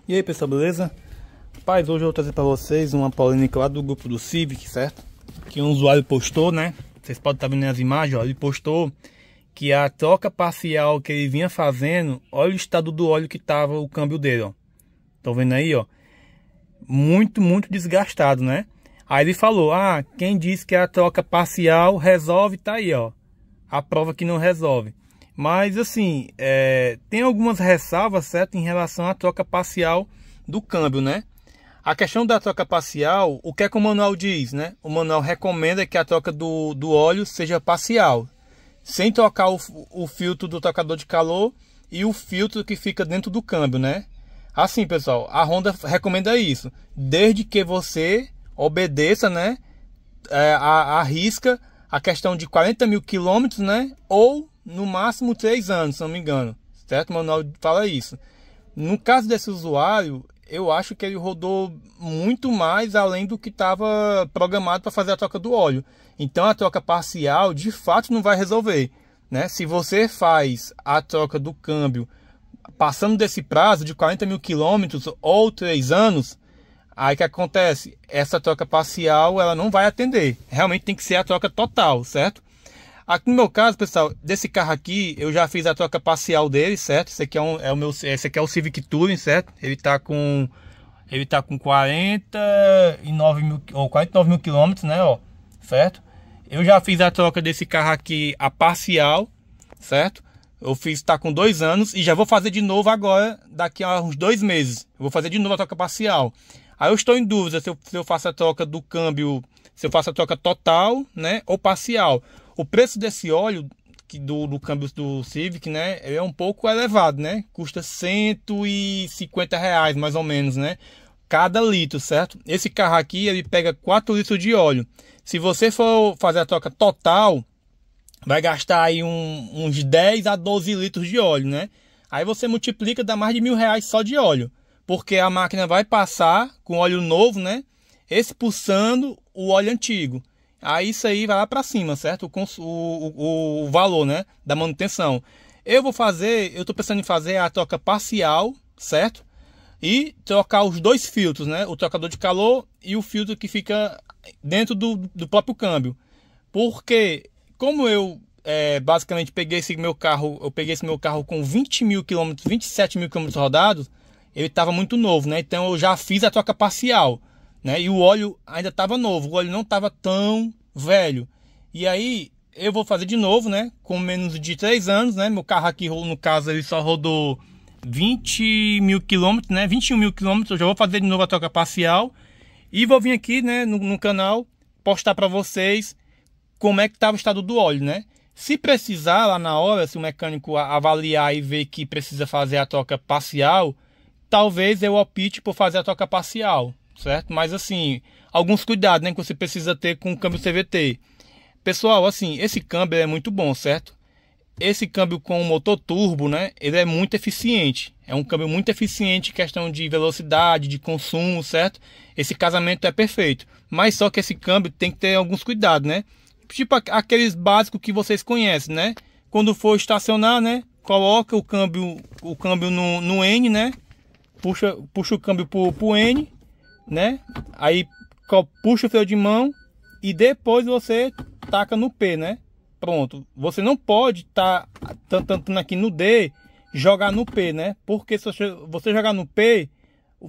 E aí pessoal, beleza? Rapaz, hoje eu vou trazer para vocês uma polêmica lá do grupo do Civic, certo? Que um usuário postou, né? Vocês podem estar vendo as imagens, ó. Ele postou que a troca parcial que ele vinha fazendo, olha o estado do óleo que tava o câmbio dele, ó. Estão vendo aí, ó? Muito desgastado, né? Aí ele falou, quem disse que a troca parcial resolve, tá aí, ó. A prova que não resolve. Mas assim, tem algumas ressalvas, certo, em relação à troca parcial do câmbio, né? A questão da troca parcial, o que é que o manual diz, né? O manual recomenda que a troca do óleo seja parcial, sem trocar o filtro do trocador de calor e o filtro que fica dentro do câmbio, né? Assim, pessoal, a Honda recomenda isso, desde que você obedeça, né, a risca, a questão de 40 mil quilômetros, né, ou no máximo 3 anos, se não me engano, certo? O manual fala isso. No caso desse usuário, eu acho que ele rodou muito mais além do que estava programado para fazer a troca do óleo. Então a troca parcial, de fato, não vai resolver, né? Se você faz a troca do câmbio passando desse prazo de 40 mil quilômetros ou 3 anos, aí que acontece? Essa troca parcial, ela não vai atender. Realmente tem que ser a troca total, certo? Aqui no meu caso, pessoal, desse carro aqui, eu já fiz a troca parcial dele, certo? Esse aqui esse aqui é o Civic Touring, certo? Ele tá com 49 mil quilômetros, né, ó, certo? Eu já fiz a troca desse carro aqui, a parcial, certo? Eu fiz, tá com 2 anos e já vou fazer de novo agora, daqui a uns 2 meses. Eu vou fazer de novo a troca parcial. Aí eu estou em dúvida se eu faço a troca do câmbio, se eu faço a troca total, né, ou parcial. O preço desse óleo do câmbio do Civic, né, é um pouco elevado, né? Custa R$150 mais ou menos, né? Cada litro, certo? Esse carro aqui, ele pega 4 litros de óleo. Se você for fazer a troca total, vai gastar aí uns 10 a 12 litros de óleo, né? Aí você multiplica, dá mais de R$1.000 só de óleo. Porque a máquina vai passar com óleo novo, né, expulsando o óleo antigo. Aí isso aí vai lá para cima, certo? O valor, né, da manutenção. Eu tô pensando em fazer a troca parcial, certo? E trocar os 2 filtros, né? O trocador de calor e o filtro que fica dentro do próprio câmbio. Porque como eu basicamente peguei esse meu carro com 20 mil quilômetros, 27 mil quilômetros rodados, ele estava muito novo, né? Então eu já fiz a troca parcial, né? E o óleo ainda estava novo, o óleo não estava tão velho. E aí eu vou fazer de novo, né? Com menos de 3 anos, né? Meu carro aqui, no caso, ele só rodou 20 mil quilômetros, né? 21 mil quilômetros. Eu já vou fazer de novo a troca parcial. E vou vir aqui, né, no canal, postar para vocês como é que estava o estado do óleo, né? Se precisar lá na hora, se o mecânico avaliar e ver que precisa fazer a troca parcial, talvez eu opte por fazer a troca parcial, certo? Mas assim, alguns cuidados, né, que você precisa ter com o câmbio CVT. Pessoal, assim, esse câmbio é muito bom, certo? Esse câmbio com motor turbo, né, ele é muito eficiente. É um câmbio muito eficiente em questão de velocidade, de consumo, certo? Esse casamento é perfeito. Mas só que esse câmbio tem que ter alguns cuidados, né? Tipo aqueles básicos que vocês conhecem, né? Quando for estacionar, né, coloca o câmbio no N, né? Puxa o câmbio pro N, né? Aí puxa o freio de mão e depois você taca no P, né? Pronto. Você não pode estar tantando aqui no D, jogar no P, né? Porque se você jogar no P,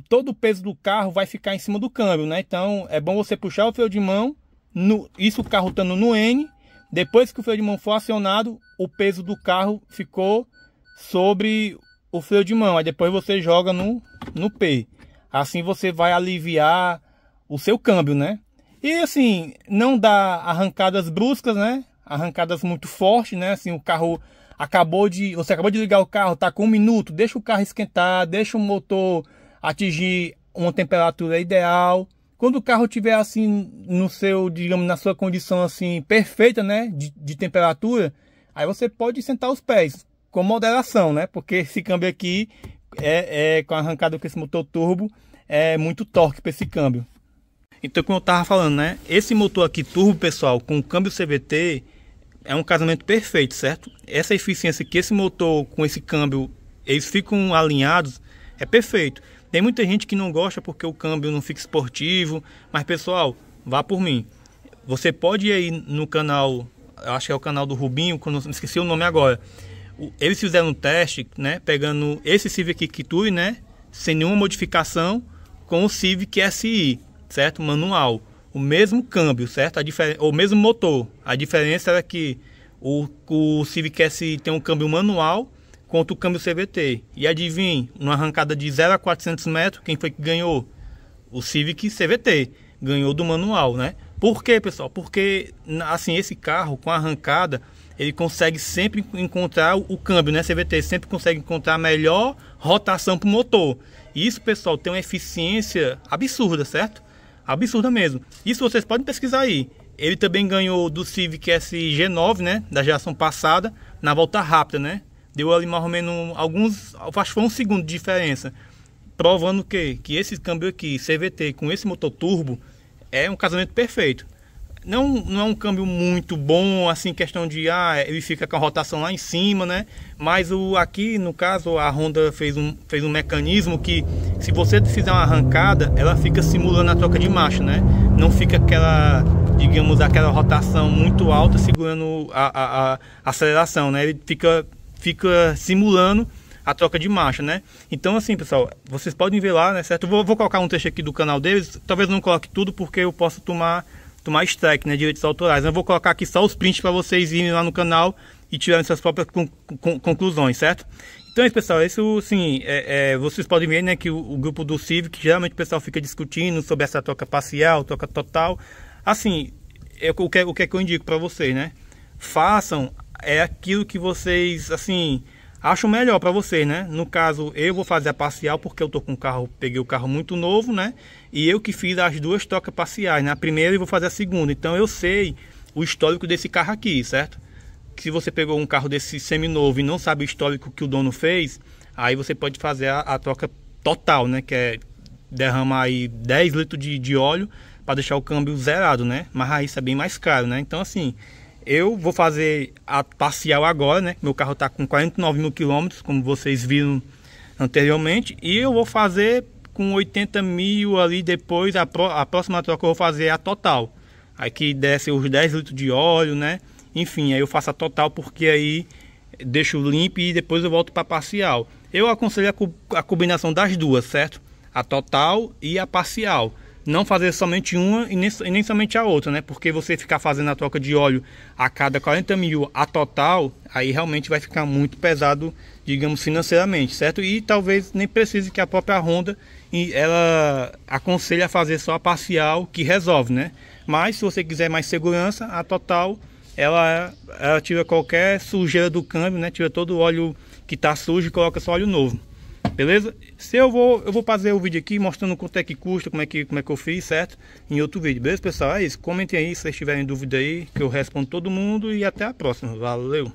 todo o peso do carro vai ficar em cima do câmbio, né? Então é bom você puxar o freio de mão, isso o carro estando no N. Depois que o freio de mão for acionado, o peso do carro ficou sobre o freio de mão, aí depois você joga no P. Assim você vai aliviar o seu câmbio, né? E assim, não dá arrancadas bruscas, né? Arrancadas muito fortes, né? Assim, o carro você acabou de ligar o carro, tá com 1 minuto, deixa o carro esquentar, deixa o motor atingir uma temperatura ideal. Quando o carro estiver assim digamos, na sua condição assim perfeita, né, de temperatura, aí você pode sentar os pés com moderação, né? Porque esse câmbio aqui com a arrancada com esse motor turbo é muito torque para esse câmbio. Então, como eu tava falando, né? Esse motor aqui turbo, pessoal, com o câmbio CVT é um casamento perfeito, certo? Essa eficiência que esse motor com esse câmbio eles ficam alinhados é perfeito. Tem muita gente que não gosta porque o câmbio não fica esportivo, mas pessoal, vá por mim. Você pode ir aí no canal, acho que é o canal do Rubinho, quando eu esqueci o nome agora. Eles fizeram um teste, né, pegando esse Civic Kitui, né, sem nenhuma modificação, com o Civic SI, certo? Manual. O mesmo câmbio, certo? O mesmo motor. A diferença era que o Civic SI tem um câmbio manual contra o câmbio CVT. E adivinhe, numa arrancada de 0 a 400 metros, quem foi que ganhou? O Civic CVT. Ganhou do manual, né? Por quê, pessoal? Porque, assim, esse carro, com a arrancada, ele consegue sempre encontrar o câmbio, né? CVT sempre consegue encontrar a melhor rotação para o motor. E isso, pessoal, tem uma eficiência absurda, certo? Absurda mesmo. Isso vocês podem pesquisar aí. Ele também ganhou do Civic SI G9, né? Da geração passada, na volta rápida, né? Deu ali mais ou menos acho que foi 1 segundo de diferença. Provando que esse câmbio aqui, CVT, com esse motor turbo, é um casamento perfeito. Não é um câmbio muito bom, assim, questão de, ele fica com a rotação lá em cima, né? Mas aqui, no caso, a Honda fez um mecanismo que, se você fizer uma arrancada, ela fica simulando a troca de marcha, né? Não fica aquela, digamos, aquela rotação muito alta segurando a aceleração, né? Ele fica simulando a troca de marcha, né? Então, assim, pessoal, vocês podem ver lá, né, certo? Eu vou colocar um trecho aqui do canal deles, talvez não coloque tudo, porque eu posso tomar strike, né, direitos autorais. Eu vou colocar aqui só os prints para vocês irem lá no canal e tirarem suas próprias conclusões, certo? Então é isso, pessoal. Isso, sim, vocês podem ver, né, que o grupo do Civic, geralmente o pessoal fica discutindo sobre essa troca parcial, troca total. Assim, o que é que eu indico para vocês, né? Façam aquilo que vocês, assim, acham melhor para vocês, né? No caso, eu vou fazer a parcial porque eu tô com o carro, peguei o carro muito novo, né? E eu que fiz as duas trocas parciais, né? A primeira e vou fazer a segunda. Então eu sei o histórico desse carro aqui, certo? Que se você pegou um carro desse seminovo e não sabe o histórico que o dono fez, aí você pode fazer a troca total, né? Que é derramar aí 10 litros de óleo para deixar o câmbio zerado, né? Mas aí isso é bem mais caro, né? Então, assim, eu vou fazer a parcial agora, né? Meu carro está com 49 mil quilômetros, como vocês viram anteriormente. E eu vou fazer com 80 mil ali depois. A próxima troca eu vou fazer a total. Aí que desce os 10 litros de óleo, né? Enfim, aí eu faço a total porque aí deixo limpo e depois eu volto para a parcial. Eu aconselho a combinação das duas, certo? A total e a parcial. Não fazer somente uma e nem somente a outra, né? Porque você ficar fazendo a troca de óleo a cada 40 mil a total, aí realmente vai ficar muito pesado, digamos, financeiramente, certo? E talvez nem precise, que a própria Honda ela aconselha a fazer só a parcial, que resolve, né? Mas se você quiser mais segurança, a total ela tira qualquer sujeira do câmbio, né? Tira todo o óleo que está sujo e coloca só óleo novo. Beleza? Eu vou fazer o vídeo aqui mostrando quanto é que custa, como é que eu fiz, certo? Em outro vídeo, beleza, pessoal? É isso. Comentem aí se vocês tiverem dúvida aí, que eu respondo todo mundo, e até a próxima. Valeu!